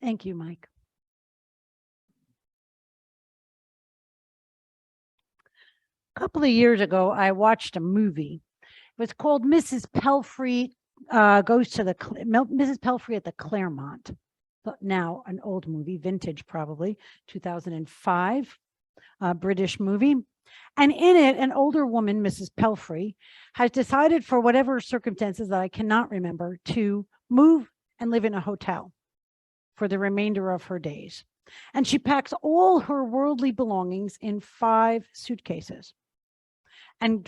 Thank you, Mike. A couple of years ago, I watched a movie. It was called Mrs. Pelfrey Goes to the Mrs. Pelfrey at the Claremont. Now an old movie, vintage probably, 2005, British movie. And in it, an older woman, Mrs. Pelfrey, has decided for whatever circumstances that I cannot remember to move and live in a hotel for the remainder of her days. And she packs all her worldly belongings in 5 suitcases and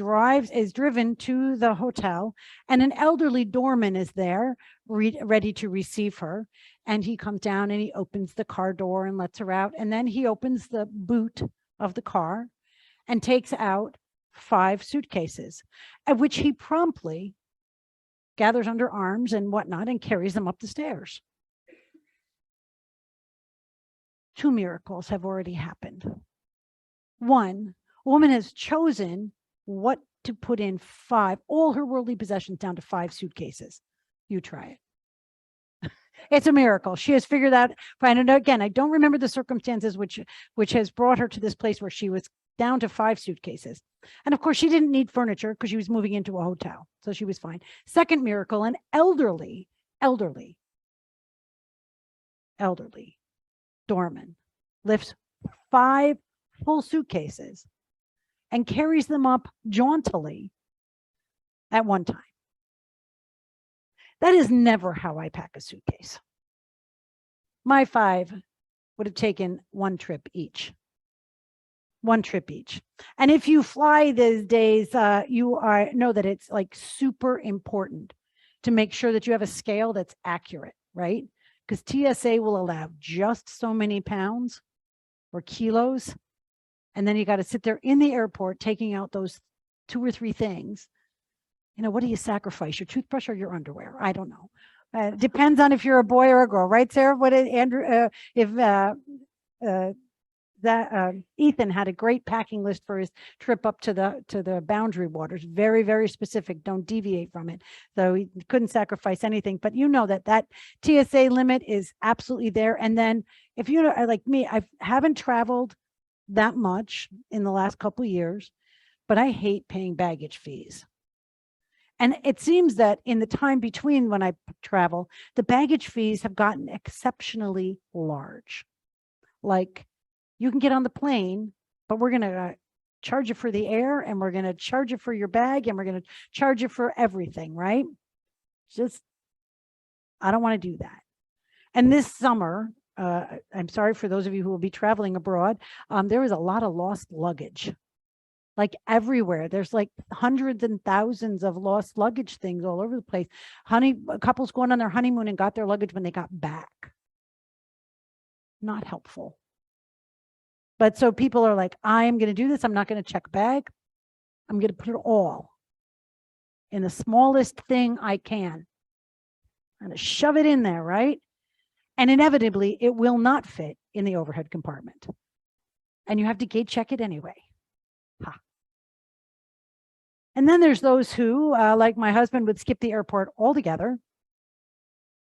is driven to the hotel, and an elderly doorman is there ready to receive her. And he comes down and he opens the car door and lets her out. And then he opens the boot of the car and takes out 5 suitcases, of which he promptly gathers under arms and whatnot and carries them up the stairs. 2 miracles have already happened. One, a woman has chosen what to put in 5, all her worldly possessions down to 5 suitcases. You try it. It's a miracle. She has figured out. And again, I don't remember the circumstances which has brought her to this place where she was down to 5 suitcases. And of course, she didn't need furniture because she was moving into a hotel. So she was fine. Second miracle, an elderly doorman lifts 5 full suitcases and carries them up jauntily at one time. That is never how I pack a suitcase. My 5 would have taken 1 trip each. 1 trip each. And if you fly these days, you know that it's like super important to make sure that you have a scale that's accurate, right? Because TSA will allow just so many pounds or kilos. And then you got to sit there in the airport taking out those 2 or 3 things. You know, what do you sacrifice? Your toothbrush or your underwear? I don't know. Depends on if you're a boy or a girl, right, Sarah? What did Andrew? Ethan had a great packing list for his trip up to the Boundary Waters. Very, very specific. Don't deviate from it. So he couldn't sacrifice anything. But you know that TSA limit is absolutely there. And then if you know, like me, I haven't traveled that much in the last couple of years, but I hate paying baggage fees. And it seems that in the time between when I travel, the baggage fees have gotten exceptionally large. Like, you can get on the plane, but we're going to charge you for the air, and we're going to charge you for your bag, and we're going to charge you for everything, right? Just, I don't want to do that. And this summer, I'm sorry for those of you who will be traveling abroad, there was a lot of lost luggage. Like everywhere, there's like hundreds and thousands of lost luggage things all over the place. Couples going on their honeymoon and got their luggage when they got back. Not helpful. But so people are like, I'm going to do this. I'm not going to check a bag. I'm going to put it all in the smallest thing I can. I'm going to shove it in there, right? And inevitably, it will not fit in the overhead compartment. And you have to gate check it anyway. Ha. And then there's those who, like my husband, would skip the airport altogether.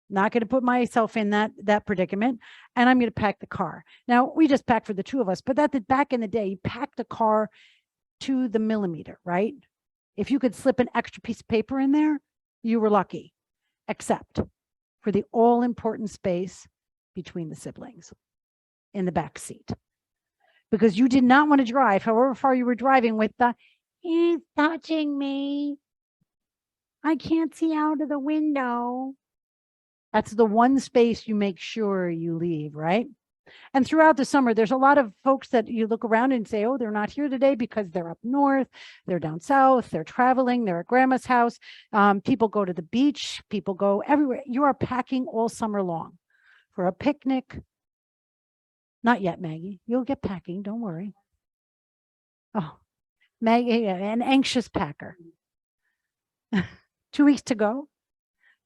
Not going to put myself in that predicament, and I'm going to pack the car. Now, we just packed for the 2 of us, but back in the day, you packed the car to the millimeter, right? If you could slip an extra piece of paper in there, you were lucky, except for the all-important space between the siblings in the back seat. Because you did not want to drive, however far you were driving, with the, he's touching me. I can't see out of the window. That's the one space you make sure you leave, right? And throughout the summer, there's a lot of folks that you look around and say, oh, they're not here today because they're up north, they're down south, they're traveling, they're at grandma's house. People go to the beach, people go everywhere. You are packing all summer long for a picnic. Not yet, Maggie. You'll get packing, don't worry. Oh, Maggie, an anxious packer. 2 weeks to go.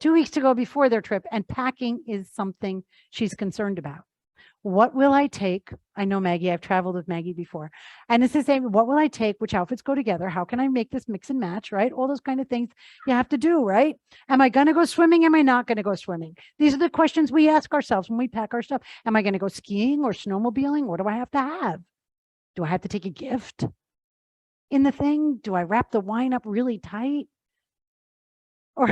2 weeks to go before their trip, and packing is something she's concerned about. What will I take? I know Maggie, I've traveled with Maggie before. And it's the same. What will I take? Which outfits go together? How can I make this mix and match, right? All those kind of things you have to do, right? Am I going to go swimming? Am I not going to go swimming? These are the questions we ask ourselves when we pack our stuff. Am I going to go skiing or snowmobiling? What do I have to have? Do I have to take a gift in the thing? Do I wrap the wine up really tight? Or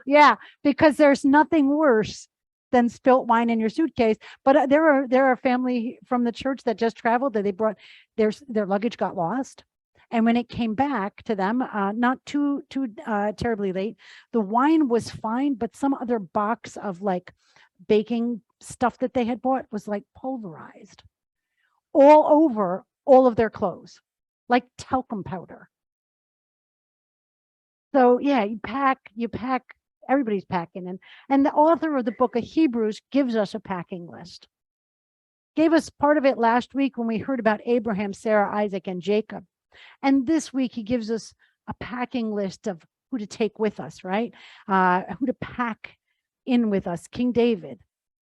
yeah, because there's nothing worse than spilt wine in your suitcase. But there are family from the church that just traveled that they brought their luggage got lost. And when it came back to them, not too terribly late, the wine was fine, but some other box of like baking stuff that they had bought was like pulverized all over all of their clothes, like talcum powder. So yeah, you pack, everybody's packing. And the author of the book of Hebrews gives us a packing list. Gave us part of it last week when we heard about Abraham, Sarah, Isaac, and Jacob. And this week he gives us a packing list of who to take with us, right? Who to pack in with us. King David,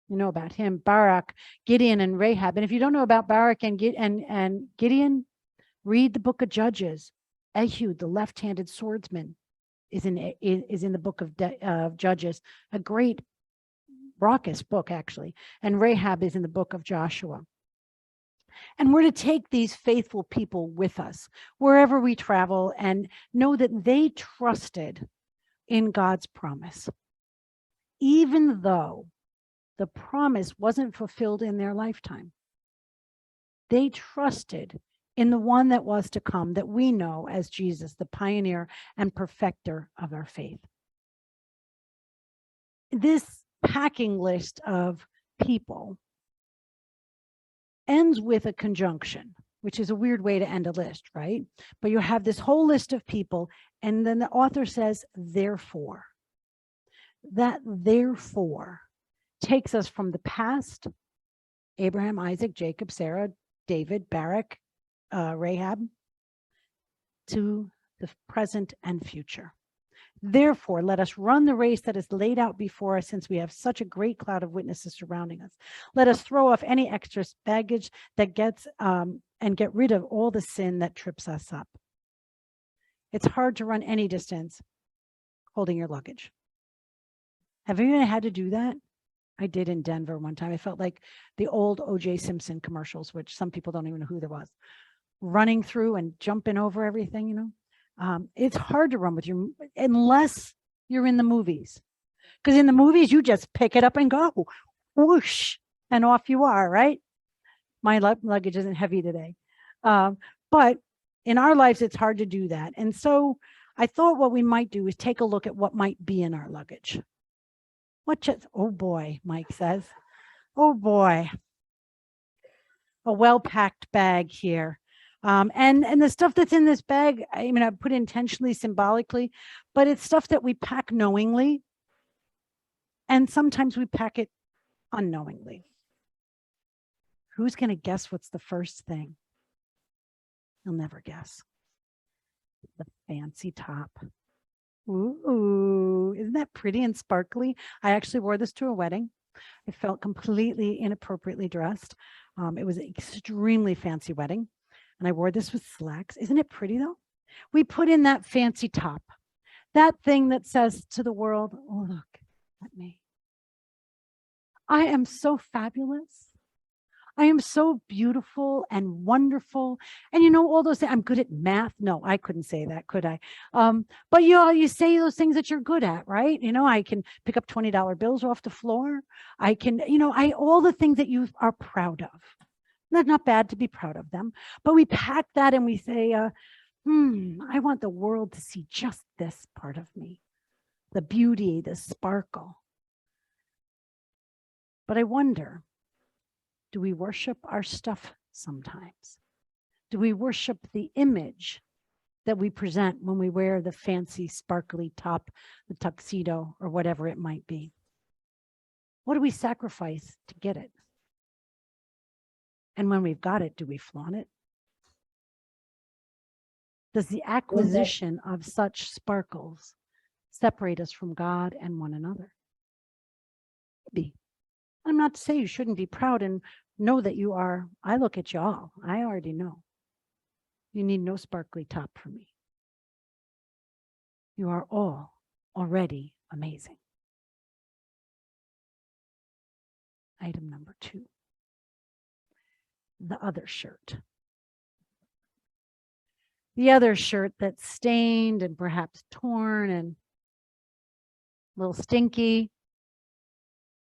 you know about him, Barak, Gideon, and Rahab. And if you don't know about Barak and Gideon, read the book of Judges. Ehud, the left-handed swordsman, is in the book of Judges, a great raucous book actually. And Rahab is in the book of Joshua. And we're to take these faithful people with us wherever we travel and know that they trusted in God's promise, even though the promise wasn't fulfilled in their lifetime. They trusted in the one that was to come, that we know as Jesus, the pioneer and perfecter of our faith. This packing list of people ends with a conjunction, which is a weird way to end a list, right? But you have this whole list of people, and then the author says, therefore. That therefore takes us from the past, Abraham, Isaac, Jacob, Sarah, David, Barak, Rahab, to the present and future. Therefore, let us run the race that is laid out before us, since we have such a great cloud of witnesses surrounding us. Let us throw off any extra baggage that gets and get rid of all the sin that trips us up. It's hard to run any distance holding your luggage. Have you had to do that? I did in Denver one time. I felt like the old O.J. Simpson commercials, which some people don't even know who there was, running through and jumping over everything, you know. It's hard to run with your, unless you're in the movies, because in the movies you just pick it up and go whoosh and off you are, right? My luggage isn't heavy today, but in our lives it's hard to do that. And so I thought what we might do is take a look at what might be in our luggage. Oh boy, Mike says, oh boy, a well-packed bag here. And the stuff that's in this bag, I mean, I put intentionally, symbolically, but it's stuff that we pack knowingly. And sometimes we pack it unknowingly. Who's going to guess what's the first thing? You'll never guess. The fancy top. Ooh, isn't that pretty and sparkly? I actually wore this to a wedding. I felt completely inappropriately dressed. It was an extremely fancy wedding. And I wore this with slacks. Isn't it pretty though? We put in that fancy top, that thing that says to the world, oh, look at me. I am so fabulous. I am so beautiful and wonderful. And you know, all those things, I'm good at math. No, I couldn't say that, could I? But you say those things that you're good at, right? You know, I can pick up $20 bills off the floor. I can, you know, all the things that you are proud of. That's not bad to be proud of them, but we pack that and we say, I want the world to see just this part of me, the beauty, the sparkle. But I wonder, do we worship our stuff sometimes? Do we worship the image that we present when we wear the fancy, sparkly top, the tuxedo, or whatever it might be? What do we sacrifice to get it? And when we've got it, do we flaunt it? Does the acquisition of such sparkles separate us from God and one another? Maybe. I'm not to say you shouldn't be proud and know that you are. I look at y'all. I already know. You need no sparkly top for me. You are all already amazing. Item number 2. The other shirt. The other shirt that's stained and perhaps torn and a little stinky.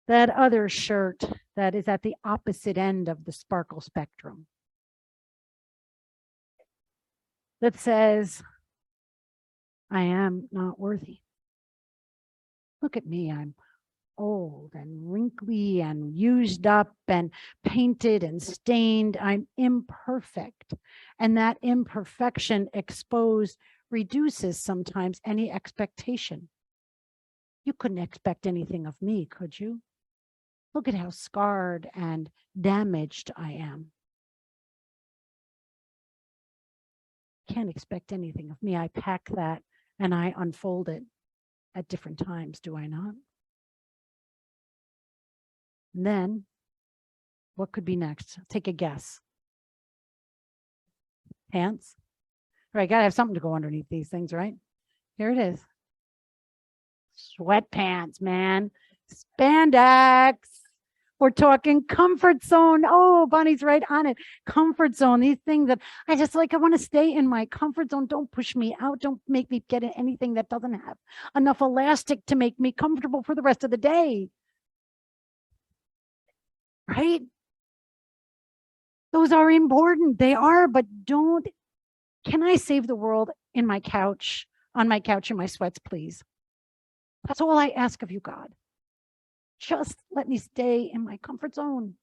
That other shirt that is at the opposite end of the sparkle spectrum. That says, I am not worthy. Look at me, I'm old and wrinkly and used up and painted and stained. I'm imperfect. And that imperfection exposed reduces sometimes any expectation. You couldn't expect anything of me, could you? Look at how scarred and damaged I am. Can't expect anything of me. I pack that and I unfold it at different times, do I not? And then, what could be next? Take a guess. Pants? Right, gotta have something to go underneath these things, right? Here it is. Sweatpants, man. Spandex. We're talking comfort zone. Oh, Bonnie's right on it. Comfort zone. These things that I just like, I want to stay in my comfort zone. Don't push me out. Don't make me get in anything that doesn't have enough elastic to make me comfortable for the rest of the day. Right? Those are important. They are, but don't. Can I save the world in my couch, on my couch in my sweats, please? That's all I ask of you, God. Just let me stay in my comfort zone.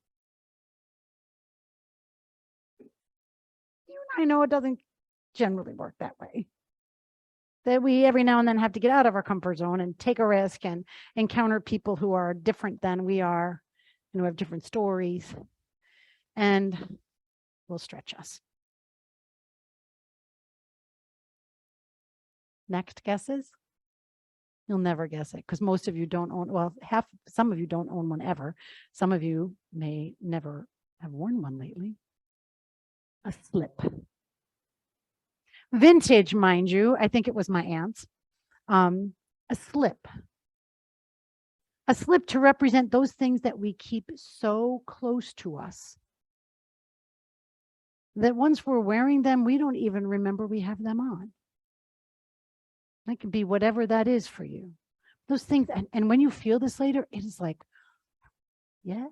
You and I know it doesn't generally work that way. That we every now and then have to get out of our comfort zone and take a risk and encounter people who are different than we are and who have different stories and will stretch us. Next guesses? You'll never guess it because most of you don't own, well, some of you don't own one ever. Some of you may never have worn one lately. A slip. Vintage, mind you. I think it was my aunt's. A slip. A slip to represent those things that we keep so close to us that once we're wearing them, we don't even remember we have them on. That could be whatever that is for you. Those things, and when you feel this later, it is like, yeah,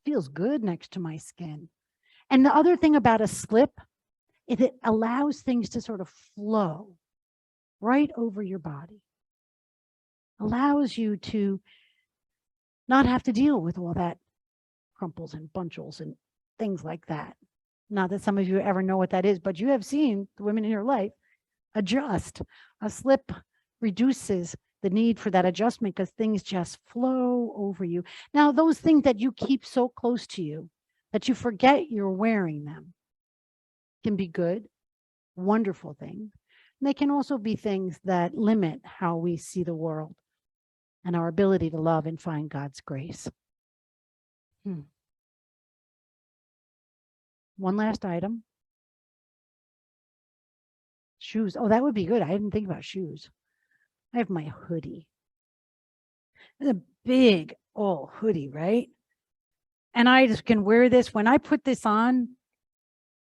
feels good next to my skin. And the other thing about a slip is it allows things to sort of flow right over your body. Allows you to not have to deal with all that crumples and bunchels and things like that. Not that some of you ever know what that is, but you have seen the women in your life adjust. A slip reduces the need for that adjustment because things just flow over you. Now, those things that you keep so close to you that you forget you're wearing them can be good, wonderful things. And they can also be things that limit how we see the world and our ability to love and find God's grace. One last item. Shoes. Oh, that would be good. I didn't think about shoes. I have my hoodie. It's a big old hoodie, right? And I just can wear this. When I put this on,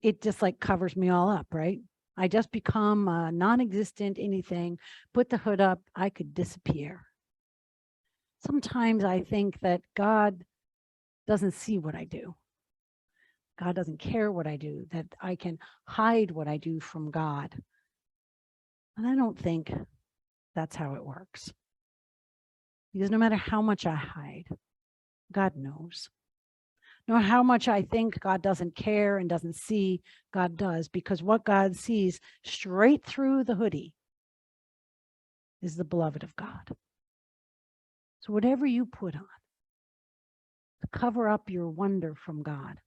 it just like covers me all up, right? I just become a non-existent anything. Put the hood up, I could disappear. Sometimes I think that God doesn't see what I do. God doesn't care what I do, that I can hide what I do from God. And I don't think that's how it works. Because no matter how much I hide, God knows. No matter how much I think God doesn't care and doesn't see, God does. Because what God sees straight through the hoodie is the beloved of God. So whatever you put on to cover up your wonder from God,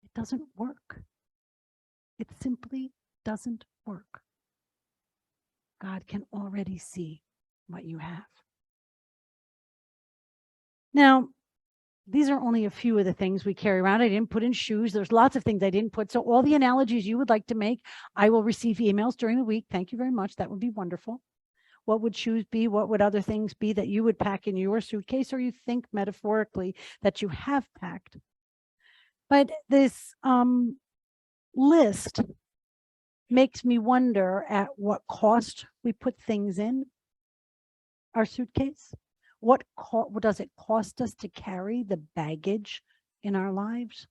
it doesn't work. It simply doesn't work. God can already see what you have. Now, these are only a few of the things we carry around. I didn't put in shoes. There's lots of things I didn't put. So all the analogies you would like to make, I will receive emails during the week. Thank you very much. That would be wonderful. What would shoes be? What would other things be that you would pack in your suitcase, or you think metaphorically that you have packed? But this list makes me wonder at what cost we put things in our suitcase. What does it cost us to carry the baggage in our lives?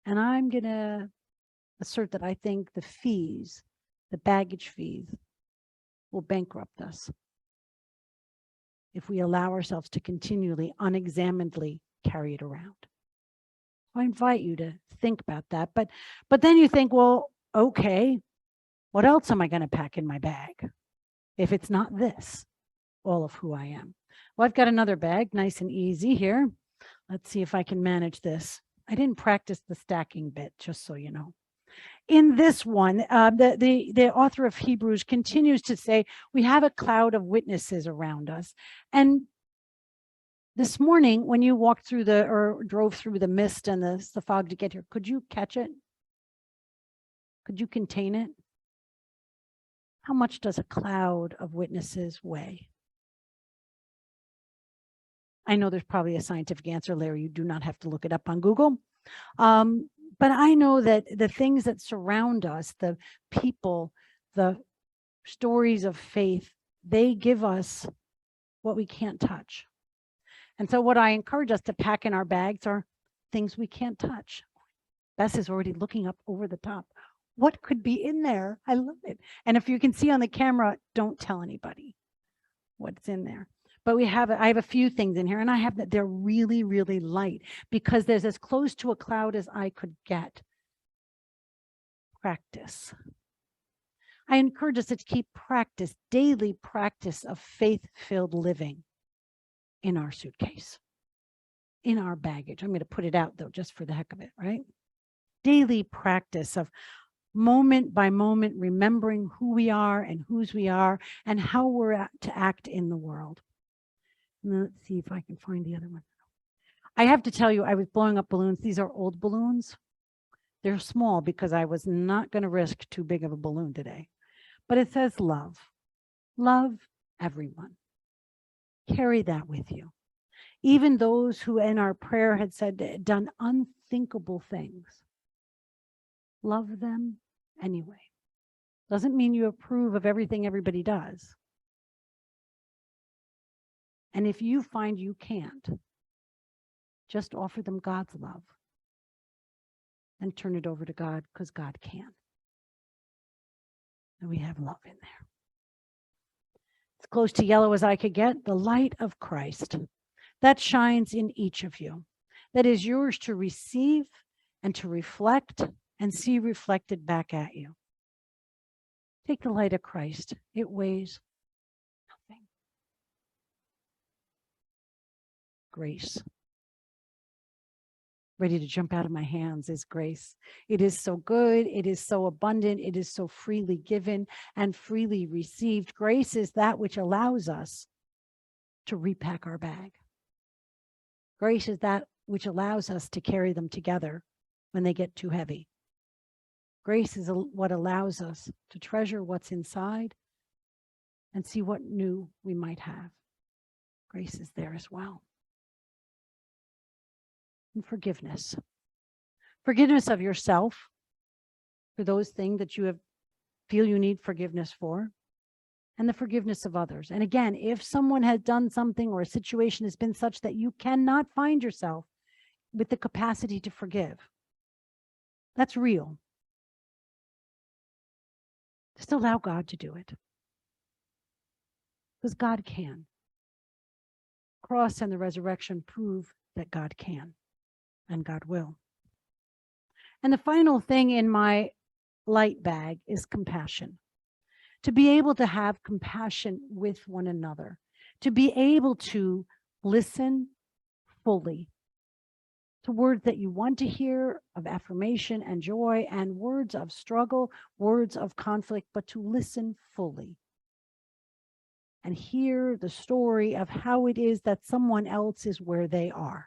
And I'm going to assert that I think the fees, the baggage fees, will bankrupt us if we allow ourselves to continually, unexaminedly carry it around. I invite you to think about that. But then you think, well, okay, what else am I going to pack in my bag if it's not this, all of who I am? Well, I've got another bag, nice and easy here. Let's see if I can manage this. I didn't practice the stacking bit, just so you know. In this one, the author of Hebrews continues to say, we have a cloud of witnesses around us. And this morning, when you walked through or drove through the mist and the fog to get here, could you catch it? Could you contain it? How much does a cloud of witnesses weigh? I know there's probably a scientific answer, Larry. You do not have to look it up on Google. But I know that the things that surround us, the people, the stories of faith, they give us what we can't touch. And so what I encourage us to pack in our bags are things we can't touch. Bess is already looking up over the top. What could be in there? I love it. And if you can see on the camera, don't tell anybody what's in there. But I have a few things in here, and I have that they're really, really light because there's as close to a cloud as I could get. Practice. I encourage us to keep practice, daily practice of faith-filled living in our suitcase, in our baggage. I'm going to put it out though, just for the heck of it, right? Daily practice of moment by moment, remembering who we are and whose we are and how we're to act in the world. And let's see if I can find the other one. I have to tell you, I was blowing up balloons. These are old balloons. They're small because I was not going to risk too big of a balloon today. But it says love. Love everyone. Carry that with you. Even those who in our prayer had said, done unthinkable things. Love them anyway. Doesn't mean you approve of everything everybody does. And if you find you can't, just offer them God's love and turn it over to God because God can. And we have love in there. As close to yellow as I could get, the light of Christ that shines in each of you, that is yours to receive and to reflect and see reflected back at you. Take the light of Christ. It weighs nothing. Grace. Ready to jump out of my hands is grace. It is so good. It is so abundant. It is so freely given and freely received. Grace is that which allows us to repack our bag. Grace is that which allows us to carry them together when they get too heavy. Grace is what allows us to treasure what's inside and see what new we might have. Grace is there as well. And forgiveness. Forgiveness of yourself for those things that you feel you need forgiveness for, and the forgiveness of others. And again, if someone has done something or a situation has been such that you cannot find yourself with the capacity to forgive, that's real. Just allow God to do it. Because God can. Cross and the resurrection prove that God can. And God will. And the final thing in my light bag is compassion. To be able to have compassion with one another. To be able to listen fully to words that you want to hear of affirmation and joy and words of struggle, words of conflict, but to listen fully. and hear the story of how it is that someone else is where they are.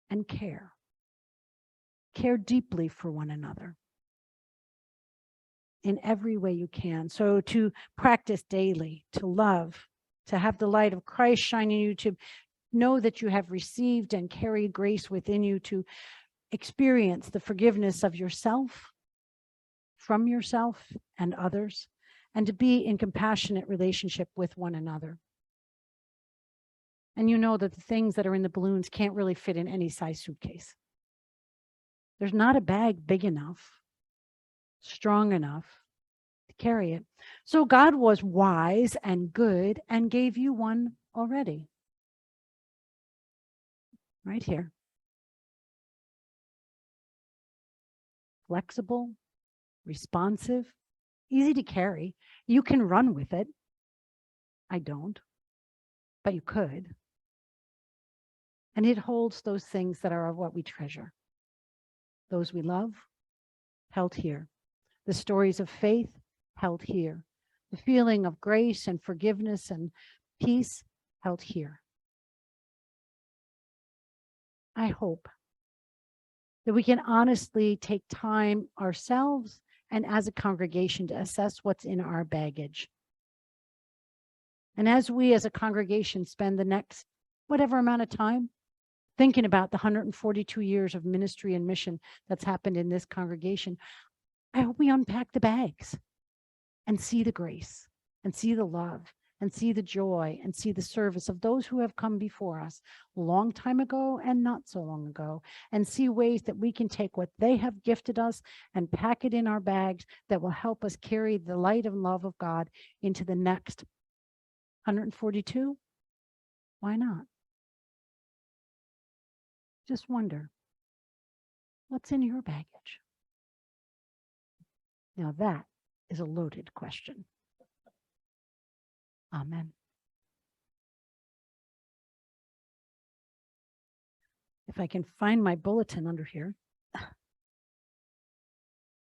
And care. Care deeply for one another in every way you can. So to practice daily, to love, to have the light of Christ shine in you, to know that you have received and carried grace within you, to experience the forgiveness of yourself, from yourself and others, and to be in compassionate relationship with one another. And you know that the things that are in the balloons can't really fit in any size suitcase. There's not a bag big enough, strong enough to carry it. So God was wise and good and gave you one already. Right here. Flexible, responsive, easy to carry. You can run with it. I don't, but you could. And it holds those things that are what we treasure. Those we love, held here. The stories of faith, held here. The feeling of grace and forgiveness and peace, held here. I hope that we can honestly take time ourselves and as a congregation to assess what's in our baggage. And as we as a congregation spend the next whatever amount of time thinking about the 142 years of ministry and mission that's happened in this congregation, I hope we unpack the bags and see the grace and see the love and see the joy and see the service of those who have come before us a long time ago and not so long ago, and see ways that we can take what they have gifted us and pack it in our bags that will help us carry the light and love of God into the next 142. Why not? Just wonder, what's in your baggage? Now that is a loaded question. Amen. If I can find my bulletin under here.